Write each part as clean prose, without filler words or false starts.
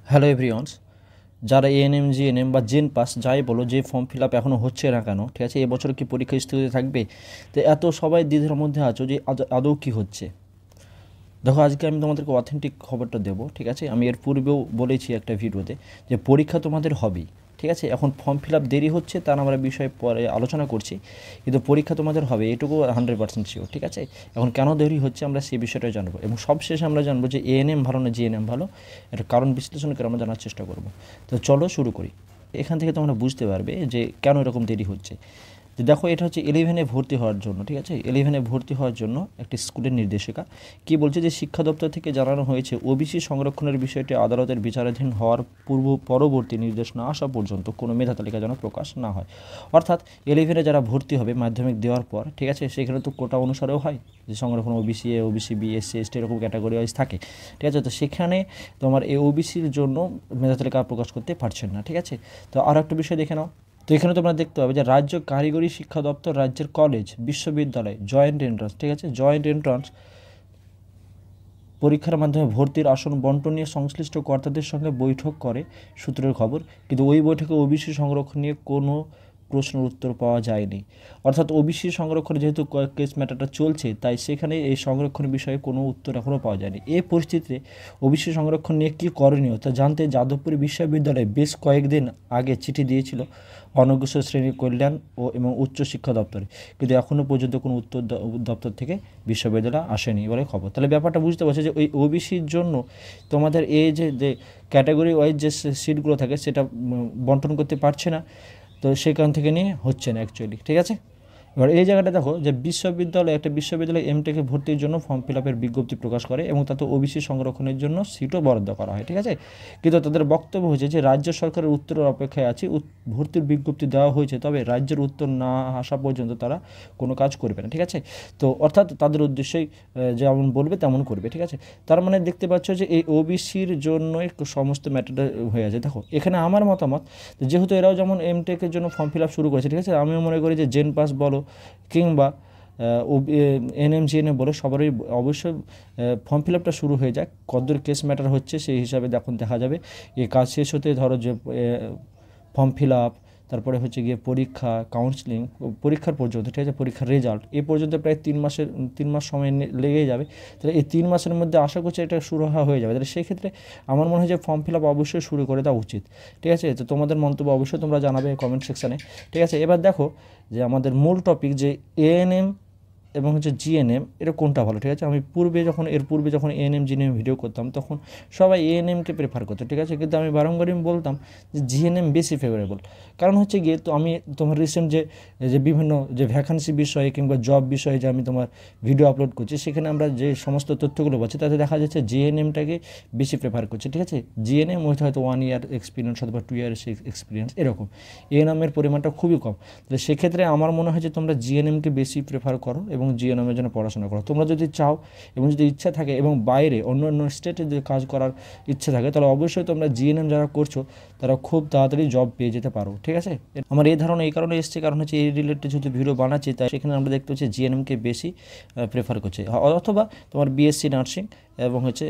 Hello everyone's, যারা ANM GNM বা gen pass যাই বলো, যে ফর্ম ফিল আপ এখনও হচ্ছে না কেন, ঠিক আছে, এবছর কি পরীক্ষা স্থগিত থাকবে? তো এত সবাই দ্বিধার মধ্যে আছো যে আদৌ কী হচ্ছে। দেখো, আজকে আমি তোমাদেরকে অথেন্টিক খবরটা দেবো, ঠিক আছে। আমি এর পূর্বেও বলেছি একটা ভিডিওতে যে পরীক্ষা তোমাদের হবেই, ঠিক আছে। এখন ফর্ম ফিল আপ দেরি হচ্ছে তার আমরা বিষয়ে পরে আলোচনা করছি, কিন্তু পরীক্ষা তোমাদের হবে এটুকু 100% শিওর, ঠিক আছে। এখন কেন দেরি হচ্ছে আমরা সেই বিষয়টা জানবো, এবং সবশেষে আমরা জানবো যে এএনএম ভালো না জিএনএম ভালো, এটার কারণ বিশ্লেষণ করে আমরা জানার চেষ্টা করব। তো চলো শুরু করি। এখান থেকে তোমরা বুঝতে পারবে যে কেন এরকম দেরি হচ্ছে। তো দেখো, এটা হচ্ছে 11-এ ভর্তি হওয়ার জন্য, ঠিক আছে। 11-এ ভর্তি হওয়ার জন্য একটি স্কুলের নির্দেশিকা কী বলছে, যে শিক্ষা দপ্তর থেকে জানানো হয়েছে ওবিসি সংরক্ষণের বিষয়টি আদালতের বিচারাধীন হওয়ার পরবর্তী নির্দেশ না আসা পর্যন্ত কোনো মেধা তালিকা যেন প্রকাশ না হয়। অর্থাৎ 11-এ যারা ভর্তি হবে মাধ্যমিক দেওয়ার পর, ঠিক আছে, সেখানে তো কোটা অনুসারেও হয় যে সংরক্ষণ OBC A, OBC B, SC ST এরকম ক্যাটাগরি ওয়াইজ থাকে, ঠিক আছে। তো সেখানে তোমার এই ওবিসির জন্য মেধা তালিকা প্রকাশ করতে পারছেন না, ঠিক আছে। তো আর একটা বিষয় দেখে নাও। তো এখানে তোমরা দেখতে পাবে যে রাজ্য কারিগরি শিক্ষা দপ্তর রাজ্যের কলেজ বিশ্ববিদ্যালয় জয়েন্ট এন্ট্রান্স, ঠিক আছে, জয়েন্ট এন্ট্রান্স পরীক্ষার মাধ্যমে ভর্তির আসন বন্টন নিয়ে সংশ্লিষ্ট কর্তাদের সঙ্গে বৈঠক করে সূত্রের খবর, কিন্তু ওই বৈঠকে ওবিসি সংরক্ষণ নিয়ে কোনো প্রশ্নের উত্তর পাওয়া যায়নি। অর্থাৎ ওবিসি সংরক্ষণে যেহেতু কেস ম্যাটারটা চলছে, তাই সেখানে এই সংরক্ষণ বিষয়ে কোনো উত্তর এখনও পাওয়া যায়নি। এই পরিস্থিতিতে ওবিসি সংরক্ষণ নিয়ে কী করণীয় তা জানতে যাদবপুর বিশ্ববিদ্যালয়ে বেশ কয়েকদিন আগে চিঠি দিয়েছিল অনগ্রসর শ্রেণী কল্যাণ এবং উচ্চ শিক্ষা দপ্তরে, কিন্তু এখনও পর্যন্ত কোনো উত্তর দপ্তর থেকে বিশ্ববিদ্যালয় আসেনি বলে খবর। তাহলে ব্যাপারটা বুঝতে পারছো যে ওই ওবিসির জন্য তোমাদের এই যে ক্যাটাগরি ওয়াইজ যে সিটগুলো থাকে সেটা বন্টন করতে পারছে না, তো সেই কারণ থেকে নিয়ে হচ্ছে না অ্যাকচুয়ালি, ঠিক আছে। এবার এই জায়গাটা দেখো যে একটা বিশ্ববিদ্যালয় এমটেকে ভর্তির জন্য ফর্ম ফিল আপের বিজ্ঞপ্তি প্রকাশ করে এবং তাতে ওবিসি সংরক্ষণের জন্য সিটও বরাদ্দ করা হয়, ঠিক আছে। কিন্তু তাদের বক্তব্য হয়েছে যে রাজ্য সরকারের উত্তরের অপেক্ষায় আছে, ভর্তির বিজ্ঞপ্তি দেওয়া হয়েছে, তবে রাজ্যের উত্তর না আসা পর্যন্ত তারা কোনো কাজ করবে না, ঠিক আছে। তো অর্থাৎ তাদের উদ্দেশ্যেই যেমন বলবে তেমন করবে, ঠিক আছে। তার মানে দেখতে পাচ্ছ যে এই ওবিসির জন্যই সমস্ত ম্যাটারটা হয়ে আছে। দেখো, এখানে আমার মতামত, যেহেতু এরাও যেমন এমটেকের জন্য ফর্ম ফিল আপ শুরু করেছে, ঠিক আছে, আমিও মনে করি যে জেন পাস বলো কিংবা এনএমজিএনএ বলে সবারই অবশ্যই ফর্ম ফিল আপটা শুরু হয়ে যায়। কতদূর কেস ম্যাটার হচ্ছে সেই হিসাবে এখন দেখা যাবে। এই কাজ শেষ হতে ধরো যে ফর্ম ফিল আপ, তারপরে হচ্ছে গিয়ে পরীক্ষা, কাউন্সিলিং, পরীক্ষার পর্যন্ত, ঠিক আছে, পরীক্ষার রেজাল্ট, এই পর্যন্ত প্রায় 3 মাস সময় লেগেই যাবে। তাহলে এই 3 মাসের মধ্যে আশা করছি এটা শুরু হয়ে যাবে। তাহলে সেক্ষেত্রে আমার মনে হয় যে ফর্ম ফিল আপ অবশ্যই শুরু করে দেওয়া উচিত, ঠিক আছে। তো তোমাদের মন্তব্য অবশ্যই তোমরা জানাবে কমেন্ট সেকশানে, ঠিক আছে। এবার দেখো যে আমাদের মূল টপিক যে এএনএম এবং হচ্ছে জিএনএম, এটা কোনটা ভালো, ঠিক আছে। আমি এর পূর্বে যখন এএনএম জিএনএম ভিডিও করতাম তখন সবাই এএনএমকে প্রেফার করতো, ঠিক আছে, কিন্তু আমি বারংবারই বলতাম যে জিএনএম বেশি ফেভারেবল। কারণ হচ্ছে গিয়ে, তো আমি তোমার রিসেন্ট যে যে বিভিন্ন যে ভ্যাকান্সি বিষয়ে কিংবা জব বিষয়ে যে আমি তোমার ভিডিও আপলোড করছি, সেখানে আমরা যে সমস্ত তথ্যগুলো পাচ্ছি তাতে দেখা যাচ্ছে জিএনএমটাকে বেশি প্রেফার করছে, ঠিক আছে। জিএনএম হয়তো 1 ইয়ার এক্সপিরিয়েন্স অথবা 2 ইয়ার এক্সপিরিয়েন্স এরকম, এএনএমের পরিমাণটা খুবই কম। তো সেক্ষেত্রে আমার মনে হয় যে তোমরা জিএনএমকে বেশি প্রেফার করো এবং জিএনএমের জন্য পড়াশোনা করো। তোমরা যদি চাও এবং যদি ইচ্ছা থাকে এবং বাইরে অন্য অন্য স্টেটে যদি কাজ করার ইচ্ছে থাকে, তাহলে অবশ্যই তোমরা জিএনএম যারা করছো তারা খুব তাড়াতাড়ি জব পেয়ে যেতে পারো, ঠিক আছে। আমার এই ধারণা এই কারণে এসছে, কারণ হচ্ছে এই রিলেটেড যেহেতু ভিডিও বানাচ্ছি, তাই সেখানে আমরা দেখতে পাচ্ছি জিএনএমকে বেশি প্রেফার করছে, অথবা তোমার বিএসসি নার্সিং এবং হচ্ছে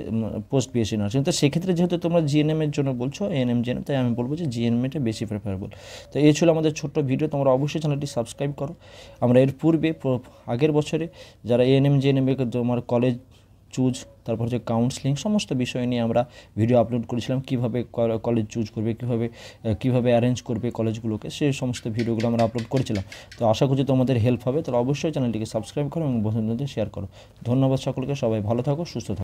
পোস্ট বিএসসি নার্সিং। তো সেক্ষেত্রে যেহেতু তোমরা জিএনএমের জন্য বলছো, এএনএম জিএনএম, তাই আমি বলবো যে জিএনএমটা বেশি প্রেফারেবল। তো এই ছিল আমাদের ছোট্ট ভিডিও। তোমরা অবশ্যই চ্যানেলটি সাবস্ক্রাইব করো। আমরা এর পূর্বে আগের বছরে যারা এএনএম জিএনএম তোমার কলেজ চুজ, তারপর হচ্ছে কাউন্সিলিং, সমস্ত বিষয় নিয়ে আমরা ভিডিও আপলোড করেছিলাম, কীভাবে কলেজ চুজ করবে, কীভাবে অ্যারেঞ্জ করবে কলেজগুলোকে, সেই সমস্ত ভিডিওগুলো আমরা আপলোড করেছিলাম। তো আশা করছি তোমাদের হেল্প হবে। তাহলে অবশ্যই চ্যানেলটিকে সাবস্ক্রাইব করো এবং বন্ধুদের শেয়ার করো। ধন্যবাদ সকলকে, সবাই ভালো থাকো, সুস্থ থাকো।